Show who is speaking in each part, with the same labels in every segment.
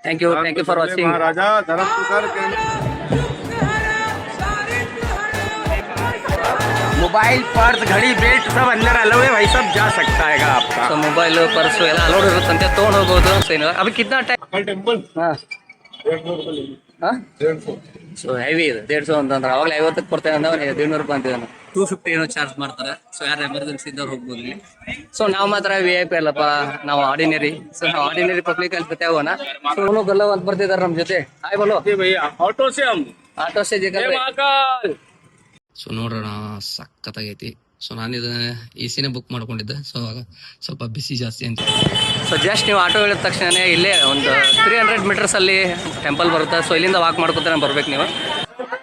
Speaker 1: Thank you for watching.
Speaker 2: महाराजा धर्म mobile purse घड़ी बेल्ट सब अंदर अलाउ है भाई, सब जा सकता है आपका।
Speaker 1: ಸೊ ಮೊಬೈಲ್ ಪರ್ಸು ಎಲ್ಲ ಅಲೋಡ್ ಇರುತ್ತಂತೆ, ತೊಗೊಂಡು ಹೋಗ್ಬೋದು। ಸೊ ಏನಿಲ್ಲ ಅभी कितना टाइम?
Speaker 2: टेम्पल
Speaker 1: ಹಾಂ
Speaker 2: 150
Speaker 1: ಸೊ ಹೆವಿ ಇದೆ 150 ಅಂತಂದ್ರೆ ಅವಾಗಲೇ 50ಕ್ಕೆ ಕೊಡ್ತೇನೆ ಅಂದ್ರೆ 200 ರೂಪಾಯಿ ಅಂತಿದ್ದಾನೆ। 250 ಏನೋ ಚಾರ್ಜ್ ಮಾಡ್ತಾರೆ। ಸೊ ಯಾರು ಎಮರ್ಜೆನ್ಸಿ ಇದ್ದವ್ರು ಹೋಗ್ಬೋದು ಇಲ್ಲಿ। ಸೊ ನಾವು ಮಾತ್ರ VIP ಅಲ್ಲಪ್ಪ, ನಾವು ಆರ್ಡಿನರಿ। ಸೊ ನಾವು ಆರ್ಡಿನರಿ ಪಬ್ಲಿಕ್ ಅಲ್ಲಿ ಜೊತೆ ಹೋಗೋಣ। ಸೊ ಅವನು ಗಲ್ಲವ್ ಅಂತ ಬರ್ತಿದ್ದಾರೆ ನಮ್ಮ ಜೊತೆ। ಹಾಯ್ ಬೋಲೋ
Speaker 2: भैया ऑटो से हम
Speaker 1: ಆಟೋ ಸೇ ಜಿಗರ್
Speaker 2: महाकाल।
Speaker 1: ಸೊ ನೋಡೋಣ, ಸಖತ್ತಾಗೈತಿ। ಸೊ ನಾನಿದ AC ಬುಕ್ ಮಾಡ್ಕೊಂಡಿದ್ದೆ। ಸೊ ಅವಾಗ ಸ್ವಲ್ಪ ಬಿಸಿ ಜಾಸ್ತಿ ಅಂತ। ಸೊ ಜಸ್ಟ್ ನೀವು ಆಟೋ ಹೇಳಿದ ತಕ್ಷಣ ಇಲ್ಲೇ ಒಂದು 300 ಮೀಟರ್ಸ್ ಅಲ್ಲಿ ಟೆಂಪಲ್ ಬರುತ್ತೆ। ಸೊ ಇಲ್ಲಿಂದ ವಾಕ್ ಮಾಡ್ಕೊತಾನೆ ಬರ್ಬೇಕು ನೀವು।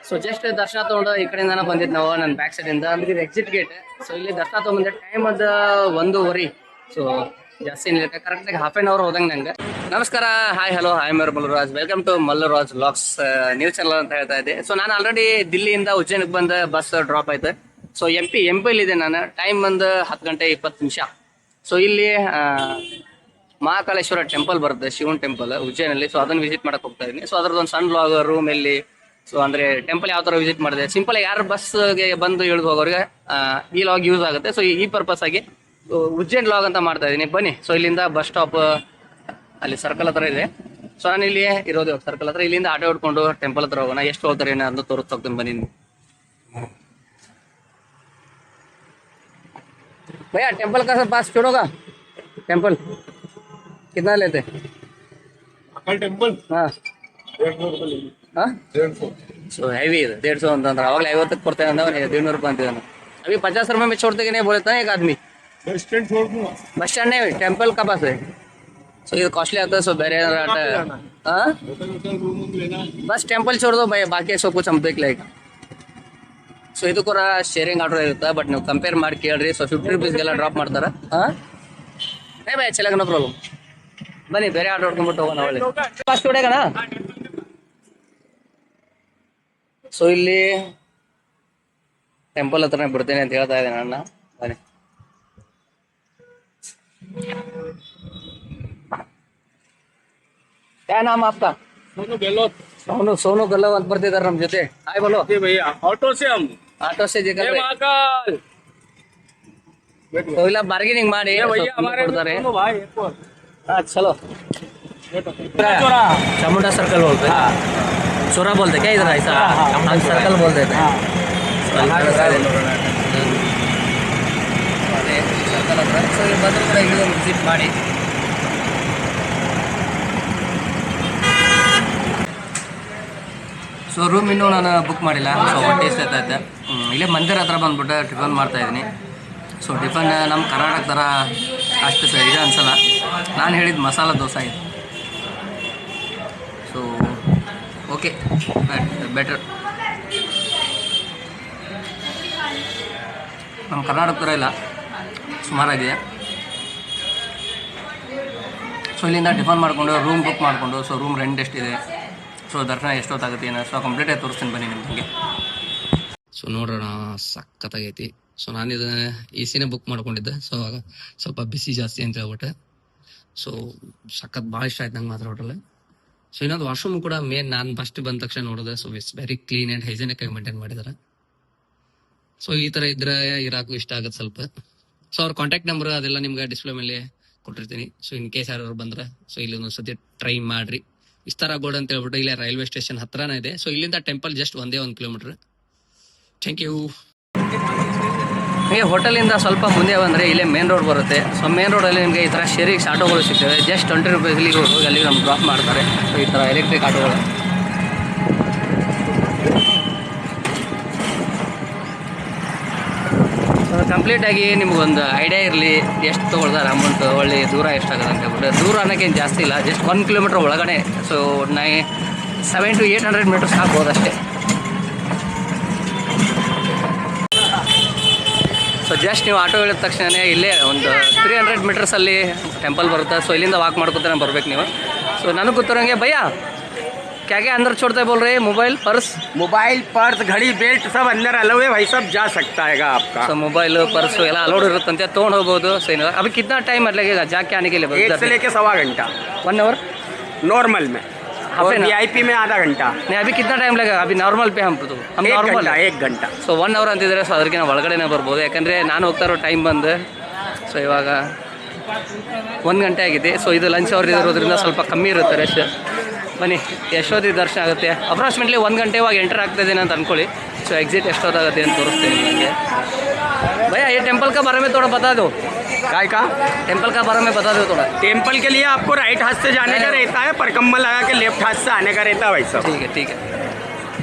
Speaker 1: ಸೊ ಜಸ್ಟ್ ದರ್ಶನ ತೊಗೊಂಡು ಈ ಕಡೆಯಿಂದಾನ ಬಂದಿದ್ದು ನಾವು, ನನ್ನ ಬ್ಯಾಕ್ ಸೈಡ್ ಇಂದ ಅಂದ್ರೆ ಎಕ್ಸಿಟ್ ಗೇಟ್। ಸೊ ಇಲ್ಲಿ ದರ್ಶನ ತೊಗೊಂಬಂದೆ, ಟೈಮ್ ಅದ 1:15। ಸೊ ಜಾಸ್ತಿ ಏನಿಲ್ಲ, ಕರೆಕ್ಟಾಗಿ ಹಾಫ್ ಆನ್ ಅವರ್ ಹೋದಂಗೆ ನಂಗೆ। ನಮಸ್ಕಾರ, hi hello, I am Mallaraj, welcome to Mallaraj vlogs news channel ಅಂತ ಹೇಳ್ತಾ ಇದ್ದೆ। ಸೊ ನಾನು ಆಲ್ರೆಡಿ ದಿಲ್ಲಿಯಿಂದ ಉಜ್ಜಯಿನಿಗೆ ಬಂದ ಬಸ್ ಡ್ರಾಪ್ ಆಯ್ತು। ಸೊ ಎಂಪಿಲಿದೆ ನಾನು, ಟೈಮ್ ಬಂದು 10 ಗಂಟೆ 20 ನಿಮಿಷ। ಸೊ ಇಲ್ಲಿ ಮಹಾಕಾಳೇಶ್ವರ ಟೆಂಪಲ್ ಬರುತ್ತೆ, ಶಿವನ್ ಟೆಂಪಲ್ ಉಜ್ಜಯಿನಲ್ಲಿ। ಸೊ ಅದನ್ನು ವಿಸಿಟ್ ಮಾಡಕ್ಕೆ ಹೋಗ್ತಾ ಇದ್ದೀನಿ। ಸೊ ಅದ್ರದ್ದು ಒಂದು ಸಣ್ಣ ವ್ಲಾಗ್ ರೂಮ್ ಎಲ್ಲಿ, ಸೊ ಅಂದರೆ ಟೆಂಪಲ್ ಯಾವ ಥರ ವಿಸಿಟ್ ಮಾಡಿದೆ, ಸಿಂಪಲ್ ಯಾರು ಬಸ್ಗೆ ಬಂದು ಇಳಿದು ಹೋಗೋರಿಗೆ ಈ ಲಾಗ್ ಯೂಸ್ ಆಗುತ್ತೆ। ಸೊ ಈ ಪರ್ಪಸ್ ಆಗಿ ಉಜ್ಜಯಿನ್ ಲಾಗ್ ಅಂತ ಮಾಡ್ತಾ ಇದ್ದೀನಿ, ಬನ್ನಿ। ಸೊ ಇಲ್ಲಿಂದ ಬಸ್ ಸ್ಟಾಪ್ ಅಲ್ಲಿ ಸರ್ಕಲ್ ಹತ್ರ ಇದೆ। ಸೊ ನಾನು ಇಲ್ಲಿ ಇರೋದು ಸರ್ಕಲ್ ಹತ್ರ, ಇಲ್ಲಿಂದ ಆಟೋ ಹೊಡ್ಕೊಂಡು ಟೆಂಪಲ್ ಹತ್ರ ಹೋಗೋಣ। ಎಷ್ಟು ಹೋಗ್ತಾರೆ ಏನೋ ಅಂತ ತೋರಿಸ್ತಾ ಹೋಗ್ತೀನಿ, ಬನ್ನಿ। भैया टेंपल का पास छोड़ोगा? टेंपल कितना लेते?
Speaker 2: टेम्पल
Speaker 1: हाँ
Speaker 2: 150
Speaker 1: हाँ
Speaker 2: 150
Speaker 1: ಸೊ ಹೆವಿ ಇದೆ 150 ಅಂತಂದ್ರೆ ಅವಾಗಲೇ 50ಕ್ಕೆ ಕೊಡ್ತೇನೆ ಅಂದ್ರೆ 200 ರೂಪಾಯಿ ಅಂತಿದ್ದಾನೆ। अभी 50 रुपये में छोड़ते कि नहीं बोलता है एक आदमी।
Speaker 2: बस स्टैंड छोड़ दूंगा।
Speaker 1: बस स्टैंड नहीं, टेंपल का पास है। ಸೊ ಇದು ಕಾಸ್ಟ್ಲಿ ಆಗ್ತದೆ। ಸೊ ಬೇರೆ हाँ
Speaker 2: रूम लेना।
Speaker 1: बस टेंपल छोड़ दो भाई, बाकी सब कुछ हम देख लेगा। ಸೊ ಇದು ಕೂಡ ಶೇರಿಂಗ್ ಆಟೋ ಇರುತ್ತೆ, ಬಟ್ ನೀವು ಕಂಪೇರ್ ಮಾಡಿ ಕೇಳ್ರಿ। ಸೊ 50 ರೂಪೀಸ್ಗೆಲ್ಲ ಡ್ರಾಪ್ ಮಾಡ್ತಾರೆ। ಹಾಂ ಏ ಭಯ ಚಲಾಗ ನೋ ಪ್ರಾಬ್ಲಮ್, ಬನ್ನಿ ಬೇರೆ ಆಟೋ ಹೊಡ್ಕೊಂಡ್ಬಿಟ್ಟು ಹೋಗೋಣ ಒಳ್ಳೆ ಫಾಸ್ಟ್ ಹೊಡೆಗೋಣ। ಸೊ ಇಲ್ಲಿ ಟೆಂಪಲ್ ಹತ್ರನೇ ಬಿಡ್ತೇನೆ ಅಂತ ಹೇಳ್ತಾ ಇದ್ದೇನೆ ಅಣ್ಣ, ಬನ್ನಿ। क्या नाम आपका?
Speaker 2: सोनू गहलोत।
Speaker 1: सोनू गल्लव ಅಂತ ಬರ್ತಿದ್ದಾರೆ ನಮ್ಮ ಜೊತೆ। ಹಾಯ್ ಬೋಲೋ
Speaker 2: भैया ऑटो से हम
Speaker 1: ಆಟೋ ಸೇ ಜಿಗರ್
Speaker 2: महाकाल।
Speaker 1: तो ಇಲ್ಲ ಬಾರ್ಗೇನಿಂಗ್ ಮಾಡಿ
Speaker 2: भैया हमारे
Speaker 1: ಕೊಡ್ತಾರೆ।
Speaker 2: भाई एक और
Speaker 1: हाँ चलो, चामुंडा सर्कल बोलते हैं, चोरा बोलते क्या इधर ऐसा? हम सर्कल बोल देते हैं। ಸರ್ಕಲ್ ಹತ್ರ ಸೊ ಇಲ್ಲಿ ಬಂದರೂ ಕೂಡ ಇಲ್ಲಿ ವಿಸಿಟ್ ಮಾಡಿ। ಸೊ ರೂಮ್ ಇನ್ನೂ ನಾನು ಬುಕ್ ಮಾಡಿಲ್ಲ। ಸೊ ಹೊಟ್ಟೆ ಎಷ್ಟೈತೆ ಇಲ್ಲೇ ಮಂದಿರ ಹತ್ರ ಬಂದ್ಬಿಟ್ಟು ಟಿಫನ್ ಮಾಡ್ತಾಯಿದ್ದೀನಿ। ಸೊ ಟಿಫನ್ ನಮ್ಮ ಕರ್ನಾಟಕ ಥರ ಅಷ್ಟು ಇದು ಅನ್ಸಲ್ಲ, ನಾನು ಹೇಳಿದ ಮಸಾಲ ದೋಸೆ ಇದೆ। ಸೊ ಓಕೆ ಬೆಟರ್, ನಮ್ಮ ಕರ್ನಾಟಕ ಥರ ಇಲ್ಲ, ಸುಮಾರಾಗಿದೆ। ಸೊ ಇಲ್ಲಿಂದ ಟಿಫನ್ ಮಾಡಿಕೊಂಡು ರೂಮ್ ಬುಕ್ ಮಾಡಿಕೊಂಡು, ಸೊ ರೂಮ್ ರೆಂಟ್ ಎಷ್ಟಿದೆ, ಸೊ ದರ್ಶನ ಎಷ್ಟೊತ್ತಾಗುತ್ತೆ ಏನೋ, ಸೊ ಕಂಪ್ಲೀಟಾಗಿ ತೋರಿಸ್ತೀನಿ ಬನ್ನಿ ನಿಮಗೆ। ಸೊ ನೋಡೋಣ, ಸಖತ್ತಾಗೈತಿ। ಸೊ ನಾನಿದ AC ಬುಕ್ ಮಾಡ್ಕೊಂಡಿದ್ದೆ। ಸೊ ಆವಾಗ ಸ್ವಲ್ಪ ಬಿಸಿ ಜಾಸ್ತಿ ಅಂತ ಹೇಳ್ಬಿಟ್ಟೆ। ಸೊ ಸಖತ್ ಭಾಳ ಇಷ್ಟ ಆಯ್ತು ನಂಗೆ ಮಾತ್ರ ಹೋಟೆಲ್। ಸೊ ಇನ್ನೊಂದು ವಾಶ್ರೂಮ್ ಕೂಡ ಮೇನ್, ನಾನು ಫಸ್ಟ್ ಬಂದ ತಕ್ಷಣ ನೋಡಿದೆ। So it's very clean and hygienic ಆಗಿ ಮೇಂಟೈನ್ ಮಾಡಿದ್ದಾರೆ। ಸೊ ಈ ಥರ ಇದ್ರೆ ಇರಾಕು ಇಷ್ಟ ಆಗುತ್ತೆ ಸ್ವಲ್ಪ। ಸೊ ಅವ್ರ ಕಾಂಟ್ಯಾಕ್ಟ್ ನಂಬರ್ ಅದೆಲ್ಲ ನಿಮ್ಗೆ ಡಿಸ್ಪ್ಲೇ ಮೇಲೆ ಕೊಟ್ಟಿರ್ತೀನಿ। ಸೊ ಇನ್ ಕೇಸ್ ಯಾರು ಬಂದ್ರೆ ಸೊ ಇಲ್ಲಿ ಒಂದು ಸತಿ ಟ್ರೈ ಮಾಡ್ರಿ। ವಿಸ್ತಾರ ಗೋಡ್ ಅಂತ ಹೇಳ್ಬಿಟ್ಟು ಇಲ್ಲೇ ರೈಲ್ವೆ ಸ್ಟೇಷನ್ ಹತ್ರನೇ ಇದೆ। ಸೊ ಇಲ್ಲಿಂದ temple just 1 kilometre. Thank you. ನಿಮಗೆ ಹೋಟೆಲಿಂದ ಸ್ವಲ್ಪ ಮುಂದೆ ಬಂದರೆ ಇಲ್ಲೇ ಮೇನ್ ರೋಡ್ ಬರುತ್ತೆ। ಸೊ ಮೇನ್ ರೋಡಲ್ಲಿ ನಿಮಗೆ ಈ ಥರ ಶೇರಿಂಗ್ಸ್ ಆಟೋಗಳು ಸಿಗ್ತವೆ, ಜಸ್ಟ್ 20 ರೂಪಾಯಿಗೆ ಹೋಗಿ ಅಲ್ಲಿಗೆ ನಮ್ಗೆ ಡ್ರಾಪ್ ಮಾಡ್ತಾರೆ। ಸೊ ಈ ಥರ ಎಲೆಕ್ಟ್ರಿಕ್ ಆಟೋಗಳು। ಸೊ ಕಂಪ್ಲೀಟಾಗಿ ನಿಮಗೊಂದು ಐಡಿಯಾ ಇರಲಿ ಎಷ್ಟು ತೊಗೊಳ್ತಾರೆ ಅಮೌಂಟ್, ಒಳ್ಳೆ ದೂರ ಎಷ್ಟಾಗುತ್ತೆ ಅಂತ ಹೇಳ್ಬಿಟ್ಟು। ದೂರ ಅನ್ನೋಕ್ಕೇನು ಜಾಸ್ತಿ ಇಲ್ಲ, ಜಸ್ಟ್ 1 ಕಿಲೋಮೀಟ್ರ್ ಒಳಗಡೆ। ಸೊ 700 to 800 ಮೀಟರ್ಸ್ ಆಗ್ಬೋದು ಅಷ್ಟೇ। ಸೊ ಜಸ್ಟ್ ನೀವು ಆಟೋ ಹೇಳಿದ ತಕ್ಷಣ ಇಲ್ಲೇ ಒಂದು 300 ಮೀಟರ್ಸಲ್ಲಿ ಟೆಂಪಲ್ ಬರುತ್ತೆ। ಸೊ ಇಲ್ಲಿಂದ ವಾಕ್ ಮಾಡ್ಕೊತಾನೆ ಬರ್ಬೇಕು ನೀವು। ಸೊ ನನಗೆ ಗೊತ್ತಿರೋಂಗೆ ಭಯ್ಯ क्या क्या अंदर छोड़ते बोल रहे हैं? मोबाइल पर्स
Speaker 2: घड़ी बेल्ट सब अंदर अलाउ है भाई, सब जा सकता है आपका।
Speaker 1: ಸೊ ಮೊಬೈಲ್ ಪರ್ಸು ಎಲ್ಲ ಅಲೋಡ್ ಇರುತ್ತಂತೆ, ತೊಗೊಂಡು ಹೋಗ್ಬೋದು। ಸೊ ಏನಿಲ್ಲ अभी कितना टाइम लगेगा जाके आने के लिए?
Speaker 2: 1 से लेके 1.25 घंटा।
Speaker 1: 1 hour
Speaker 2: नॉर्मल में,
Speaker 1: हाफ
Speaker 2: और
Speaker 1: एन
Speaker 2: VIP में आधा घंटा।
Speaker 1: नहीं अभी कितना टाइम लगेगा अभी नॉर्मल पे हम
Speaker 2: एक
Speaker 1: नॉर्मल
Speaker 2: घंटा, 1 घंटा।
Speaker 1: ಸೊ 1 ಅವರ್ ಅಂತಿದ್ರೆ ಸೊ ಅದಕ್ಕಿಂತ ಒಳಗಡೆನೇ ಬರ್ಬೋದು. ಯಾಕಂದರೆ ನಾನು ಹೋಗ್ತಾ ಇರೋ ಟೈಮ್ ಬಂದು ಸೊ ಇವಾಗ 1 ಗಂಟೆ ಆಗಿದೆ. ಸೊ ಇದು ಲಂಚ್ ಅವರ್ ಇರೋದ್ರಿಂದ ಸ್ವಲ್ಪ ಕಮ್ಮಿ ಇರುತ್ತೆ ರಶ್. ಬನ್ನಿ ಎಷ್ಟೊತ್ತಿಗೆ ದರ್ಶನ ಆಗುತ್ತೆ. ಅಪ್ರಾಕ್ಸಿಮೇಟ್ಲಿ 1 ಗಂಟೆ ಇವಾಗ ಎಂಟರ್ ಆಗ್ತಾಯಿದ್ದೇನೆ ಅಂತ ಅಂದ್ಕೊಳ್ಳಿ. ಸೊ ಎಕ್ಸಿಟ್ ಎಷ್ಟೊತ್ತಾಗುತ್ತೆ ಅಂತ ತೋರಿಸ್ತೇನೆ ನಿಮಗೆ. भैया ये टेंपल का बारे में थोड़ा बता दो.
Speaker 2: काय का?
Speaker 1: टेंपल का बारे में बता दो थोड़ा.
Speaker 2: टेम्पल के लिए आपको राइट हाथ से जाने का रहता है, परिक्रमा लगा के लेफ्ट हाथ से आने का रहता है भाई साहब।
Speaker 1: ठीक है.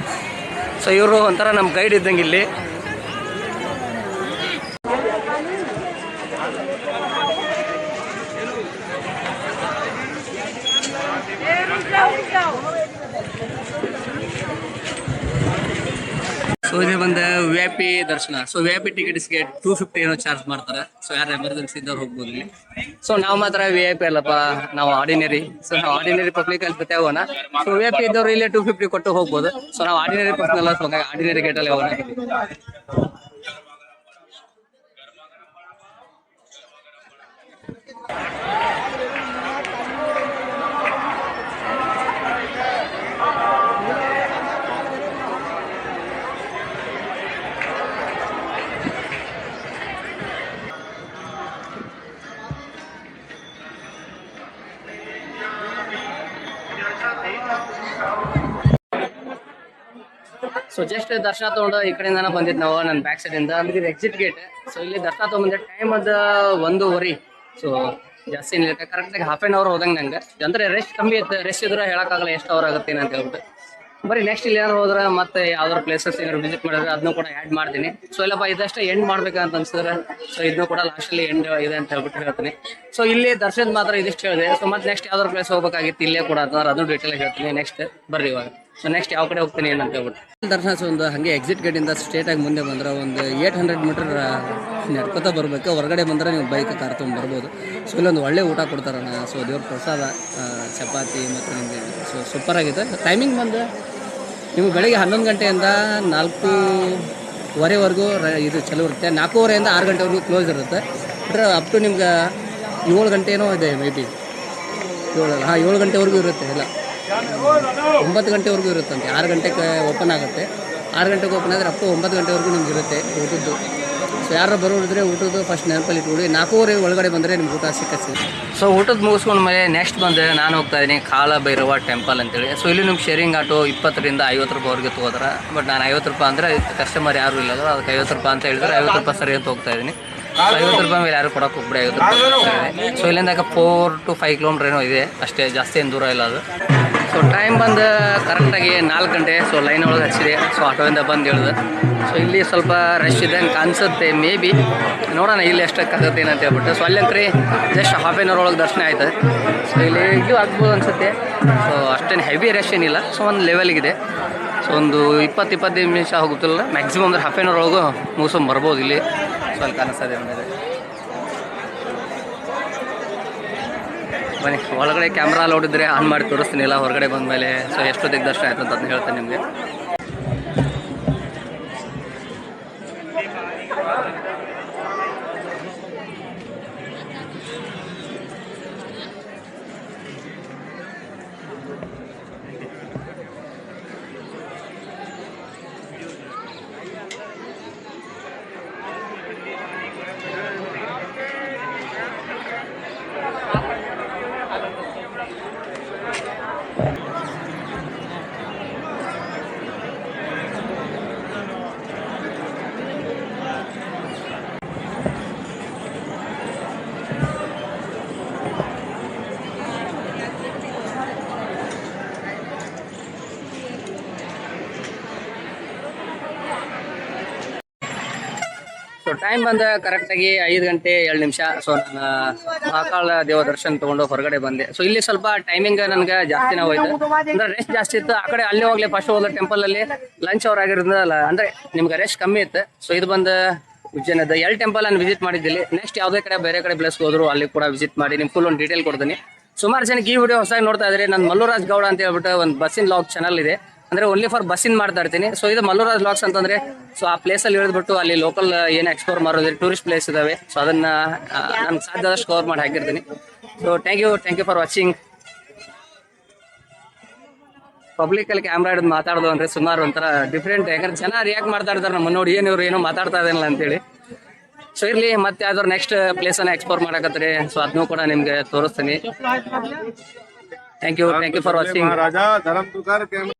Speaker 1: ಸೊ ಇವರು ಒಂಥರ ನಮ್ಮ ಗೈಡ್ ಇದ್ದಂಗೆ ಇಲ್ಲಿ. ಸೊ ಇದು ಬಂದು VIP ದರ್ಶನ. ಸೊ VIP ಟಿಕೆಟ್ಸ್ಗೆ 250 ಏನೋ ಚಾರ್ಜ್ ಮಾಡ್ತಾರೆ. ಸೊ ಯಾರು ಎಮರ್ಜೆನ್ಸಿ ಇದ್ದವ್ರು ಹೋಗ್ಬೋದು ಇಲ್ಲಿ. ಸೊ ನಾವು ಮಾತ್ರ VIP ಅಲ್ಲಪ್ಪ, ನಾವು ಆರ್ಡಿನರಿ. ಸೊ ನಾವು ಆರ್ಡಿನರಿ ಪಬ್ಲಿಕ್ ಅಲ್ಲಿ ಜೊತೆ ಹೋಗೋಣ. ಸೊ VIP ಇದ್ದವ್ರು ಇಲ್ಲೇ 250 ಕೊಟ್ಟು ಹೋಗ್ಬೋದು. ಸೊ ನಾವು ಆರ್ಡಿನರಿ ಪರ್ಸನ್ ಅಲ್ಲ, ಸೊ ಆರ್ಡಿನರಿ ಗೇಟಲ್ಲಿ ಹೋಗೋಣ. ಸೊ ಜಸ್ಟ್ ದರ್ಶನ ತಗೊಂಡು ಈ ಕಡೆಯಿಂದ ಬಂದಿದ್ದು ನಾವು ನನ್ನ ಬ್ಯಾಕ್ ಸೈಡ್ ಇಂದ. ಅಂದ್ರೆ ಇದು ಎಕ್ಸಿಟ್ ಗೇಟ್. ಸೊ ಇಲ್ಲಿ ದರ್ಶನ ತಗೊಂಡ್ಬಂದೆ. ಟೈಮ್ ಅದು 1:15. ಸೊ ಜಾಸ್ತಿ ಏನಿಲ್ಲ, ಕರೆಕ್ಟಾಗಿ ಹಾಫ್ ಆನ್ ಅವರ್ ಹೋದಂಗೆ ನಂಗೆ. ಅಂದ್ರೆ ರೆಸ್ಟ್ ಕಮ್ಮಿ ಇತ್ತು. ರೆಸ್ಟ್ ಇದ್ರೆ ಹೇಳೋಕ್ಕಾಗಲ್ಲ ಎಷ್ಟು ಅವರ್ ಆಗುತ್ತೆ ಅಂತ ಹೇಳ್ಬಿಟ್ಟು. ಬರೀ ನೆಕ್ಸ್ಟ್ ಇಲ್ಲಿ ಏನಾರು ಹೋದ್ರೆ ಮತ್ತೆ ಯಾವ್ದಾದ್ರು ಪ್ಲೇಸಸ್ ಏನಾದ್ರು ವಿಸಿಟ್ ಮಾಡಿದ್ರೆ ಅದನ್ನು ಕೂಡ ಆ್ಯಡ್ ಮಾಡ್ತೀನಿ. ಸೊ ಇಲ್ಲಪ್ಪ ಇದಷ್ಟೇ ಎಂಡ್ ಮಾಡ್ಬೇಕಂತ ಅನ್ಸಿದ್ರೆ ಸೊ ಇದನ್ನು ಕೂಡ ಲಾಸ್ಟಲ್ಲಿ ಎಂಡ್ ಇದೆ ಅಂತ ಹೇಳ್ಬಿಟ್ಟು ಹೇಳ್ತೀನಿ. ಸೊ ಇಲ್ಲಿ ದರ್ಶನದ ಮಾತ್ರ ಇದಿಷ್ಟು ಹೇಳಿದೆ. ಸೊ ಮತ್ತೆ ನೆಕ್ಸ್ಟ್ ಯಾವ್ದಾದ್ರು ಪ್ಲೇಸ್ ಹೋಗ್ಬೇಕಾಗಿತ್ತು ಇಲ್ಲೇ ಕೂಡ ಅಂತಂದ್ರೆ ಅದನ್ನು ಡೀಟೇಲ್ ಹೇಳ್ತೀನಿ ನೆಕ್ಸ್ಟ್. ಬರ್ರಿ ಇವಾಗ. ಸೊ ನೆಕ್ಸ್ಟ್ ಯಾವ ಕಡೆ ಹೋಗ್ತೀನಿ ಏನಂತ ಹೇಳ್ಬಿಟ್ಟು. ದರ್ಶನ ಒಂದು ಹಾಗೆ ಎಕ್ಸಿಟ್ ಗೇಟಿಂದ ಸ್ಟ್ರೇಟಾಗಿ ಮುಂದೆ ಬಂದ್ರೆ ಒಂದು 800 ಮೀಟರ್ ನಡ್ಕೊತಾ ಬರಬೇಕು. ಹೊರಗಡೆ ಬಂದರೆ ನೀವು ಬೈಕ್ ಕಾರ್ ತೊಗೊಂಡು ಬರ್ಬೋದು. ಸೊ ಇಲ್ಲೊಂದು ಒಳ್ಳೆ ಊಟ ಕೊಡ್ತಾರಣ್ಣ. ಸೊ ದೇವ್ರ ಪ್ರಸಾದ, ಚಪಾತಿ ಮತ್ತು ನಿಮಗೆ ಸೊ ಸೂಪರಾಗಿದೆ. ಟೈಮಿಂಗ್ ಬಂದು ನಿಮಗೆ ಬೆಳಗ್ಗೆ 11 ಗಂಟೆಯಿಂದ 4:15ವರೆಗೂ ಇದು ಚಲೋ ಇರುತ್ತೆ. 4:15ರಿಂದ 6 ಗಂಟೆವರೆಗೂ ಕ್ಲೋಸ್ ಇರುತ್ತೆ. ಬಟ್ ಅಪ್ ಟು ನಿಮ್ಗೆ 7 ಗಂಟೆನೋ ಇದೆ ಮೇ ಬಿ. 7 ಗಂಟೆವರೆಗೂ ಇರುತ್ತೆ. ಇಲ್ಲ 9 ಗಂಟೆವರೆಗೂ ಇರುತ್ತಂತೆ. 6 ಗಂಟೆಗೆ ಓಪನ್ ಆಗುತ್ತೆ. 6 ಗಂಟೆಗೆ ಓಪನ್ ಆದರೆ ಅಪ್ ಟು 9 ಗಂಟೆವರೆಗೂ ನಿಮ್ಗೆ ಇರುತ್ತೆ ಊಟದ್ದು. ಸೊ ಯಾರು ಬರೋರಿದ್ರೆ ಊಟದ್ದು ಫಸ್ಟ್ ನೆನಪಲ್ಲಿ ಇಟ್ಕೊಳ್ಳಿ. 4:15 ಒಳಗಡೆ ಬಂದರೆ ನಿಮ್ಗೆ ಊಟ ಸಿಕ್ಕತ್ತೆ. ಸೊ ಊಟದ ಮುಗಿಸ್ಕೊಂಡ ಮೇಲೆ ನೆಕ್ಸ್ಟ್ ಬಂದರೆ ನಾನು ಹೋಗ್ತಾ ಇದ್ದೀನಿ ಕಾಲ ಭೈರವ ಟೆಂಪಲ್ ಅಂತೇಳಿ. ಸೊ ಇಲ್ಲಿ ನಿಮ್ಗೆ ಶೇರಿಂಗ್ ಆಟೋ 20ರಿಂದ 50 ರೂಪಾಯಿವರೆಗೆ ತೊಗೋತಾರೆ. ಬಟ್ ನಾನು 50 ರೂಪಾಯಿ ಅಂದರೆ ಕಸ್ಟಮರ್ ಯಾರು ಇಲ್ಲ, ಅದಕ್ಕೆ 50 ರೂಪಾಯಿ ಅಂತ ಹೇಳಿದ್ರೆ 50 ರೂಪಾಯಿ ಸರಿ ಅಂತ ಹೋಗ್ತಾ ಇದ್ದೀನಿ. ಸೊ 50 ರೂಪಾಯಿ ಮೇಲೆ ಯಾರು ಕೊಡೋಕೆ ಹೋಗ್ಬಿಡಿ, 50 ರೂಪಾಯಿ. ಸೊ ಇಲ್ಲಿಂದ 4 to 5 ಕಿಲೋಮೀಟ್ರ್ ಏನೋ ಇದೆ ಅಷ್ಟೇ, ಜಾಸ್ತಿ ಏನು ದೂರ ಇಲ್ಲ ಅದು. ಸೊ ಟೈಮ್ ಬಂದು ಕರೆಕ್ಟಾಗಿ 4 ಗಂಟೆ. ಸೊ ಲೈನ್ ಒಳಗೆ ಹಚ್ಚಿದೆ. ಸೊ ಆಟೋದಿಂದ ಬಂದು ಹೇಳಿದೆ. ಸೊ ಇಲ್ಲಿ ಸ್ವಲ್ಪ ರಶ್ ಇದೆ ಅಂತ ಅನಿಸುತ್ತೆ ಮೇ ಬಿ. ನೋಡೋಣ ಇಲ್ಲಿ ಎಷ್ಟಕ್ಕಾಗುತ್ತೆ ಏನಂತ ಹೇಳ್ಬಿಟ್ಟು. ಸೊ ಅಲ್ಲಂಕ್ರಿ ಜಸ್ಟ್ ಹಾಫ್ ಆನ್ ಅವರ್ ಒಳಗೆ ದರ್ಶನ ಆಯ್ತು. ಸೊ ಇಲ್ಲಿ ಇದು ಆಗ್ಬೋದು ಅನಿಸುತ್ತೆ. ಸೊ ಅಷ್ಟೇನು ಹೆವಿ ರಶ್ ಏನಿಲ್ಲ. ಸೊ ಒಂದು ಲೆವೆಲ್ಗಿದೆ. ಸೊ ಒಂದು 20-25 ನಿಮಿಷ ಹೋಗುತ್ತಿಲ್ಲ ಮ್ಯಾಕ್ಸಿಮಮ್. ಅಂದರೆ ಹಾಫ್ ಆನ್ ಅವರ್ ಒಳಗೂ ಮುಗಿಸ್ಕೊಂಡು ಬರ್ಬೋದು ಇಲ್ಲಿ. ಸೊ ಅಲ್ಲಿ ಕಾಣಿಸ್ತದೆ ಅಂದರೆ ಬನ್ನಿ ಒಳಗಡೆ ಕ್ಯಾಮ್ರಾ ಅಲೌಡ್ ಇದ್ದರೆ ಆನ್ ಮಾಡಿ ತೋರಿಸ್ತೀನಿ ಇಲ್ಲ ಹೊರಗಡೆ ಬಂದಮೇಲೆ. ಸೊ ಎಷ್ಟೊತ್ತಿಗೆ ದರ್ಶನ ಆಯಿತು ಅಂತ ಅದನ್ನ ಹೇಳ್ತೇನೆ ನಿಮಗೆ. ಸೊ ಟೈಮ್ ಬಂದ ಕರೆಕ್ಟಾಗಿ 5 ಗಂಟೆ 2 ನಿಮಿಷ. ಸೊ ನಾನು ಮಹಾಕಾಳ ದೇವ ದರ್ಶನ ತೊಗೊಂಡು ಹೊರಗಡೆ ಬಂದೆ. ಸೊ ಇಲ್ಲಿ ಸ್ವಲ್ಪ ಟೈಮಿಂಗ್ ನನಗೆ ಜಾಸ್ತಿ ನಾವು ಹೋಯ್ತು. ಅಂದರೆ ರೆಸ್ಟ್ ಜಾಸ್ತಿ ಇತ್ತು. ಆ ಕಡೆ ಅಲ್ಲಿ ಹೋಗ್ಲಿ ಫಸ್ಟ್ ಹೋದ ಟೆಂಪಲಲ್ಲಿ ಲಂಚ್ ಅವರ್ ಆಗಿರೋದ್ರಲ್ಲ ಅಂದರೆ ನಿಮ್ಗೆ ರೆಸ್ಟ್ ಕಮ್ಮಿ ಇತ್ತು. ಸೊ ಇದು ಬಂದು ಉಜ್ಜೈನದ ಎಲ್ ಟೆಂಪಲ್ ನಾನು ವಿಸಿಟ್ ಮಾಡಿದ್ದಿಲ್ಲಿ. ನೆಕ್ಸ್ಟ್ ಯಾವುದೇ ಕಡೆ ಬೇರೆ ಕಡೆ ಪ್ಲೇಸ್ಗೆ ಹೋದ್ರು ಅಲ್ಲಿ ಕೂಡ ವಿಸಿಟ್ ಮಾಡಿ ನಿಮ್ಗೆ ಫುಲ್ ಒಂದು ಡೀಟೇಲ್ ಕೊಡ್ತೀನಿ. ಸುಮಾರು ಜನಕ್ಕೆ ಈ ವಿಡಿಯೋ ಹೊಸದಾಗಿ ನೋಡ್ತಾ ಇದ್ರೆ ನಾನು ಮಲ್ಲುರಾಜ್ ಗೌಡ ಅಂತ ಹೇಳ್ಬಿಟ್ಟು ಒಂದು ಬಸ್ಸಿನ ಲಾಗ್ ಚಾನಲ್ ಇದೆ. ಅಂದರೆ ಓನ್ಲಿ ಫಾರ್ ಬಸ್ಸಿನ ಮಾಡ್ತಾ ಇರ್ತೀನಿ. ಸೊ ಇದು ಮಲ್ಲುರಾಜ್ ಲಾಗ್ಸ್ ಅಂತಂದರೆ ಸೊ ಆ ಪ್ಲೇಸಲ್ಲಿ ಇಳಿದ್ಬಿಟ್ಟು ಅಲ್ಲಿ ಲೋಕಲ್ ಏನು ಎಕ್ಸ್ಪ್ಲೋರ್ ಮಾಡೋದ್ರೆ ಟೂರಿಸ್ಟ್ ಪ್ಲೇಸ್ ಇದ್ದಾವೆ. ಸೊ ಅದನ್ನು ನಾನು ಸಾಧ್ಯದಷ್ಟು ಕವರ್ ಮಾಡಿ ಹಾಕಿರ್ತೀನಿ. So thank you for watching. Publicly camera ಹಿಡಿದು ಮಾತಾಡೋದು ಅಂದರೆ ಸುಮಾರು ಒಂಥರ ಡಿಫ್ರೆಂಟ್. ಯಾಕಂದ್ರೆ ಜನ ರಿಯಾಕ್ಟ್ ಮಾಡ್ತಾ ಇರ್ತಾರೆ ನಮ್ಮ ನೋಡಿ, ಏನು ಇವ್ರು ಏನೋ ಮಾತಾಡ್ತಾ ಇದೇನಲ್ಲ ಅಂತೇಳಿ. ಸೊ ಇರಲಿ, ಮತ್ತೆ ಯಾವ್ದಾದ್ರು ನೆಕ್ಸ್ಟ್ ಪ್ಲೇಸನ್ನು ಎಕ್ಸ್ಪ್ಲೋರ್ ಮಾಡಕತ್ತೀರಿ, ಸೊ ಅದನ್ನೂ ಕೂಡ ನಿಮಗೆ ತೋರಿಸ್ತೀನಿ. Thank you for watching.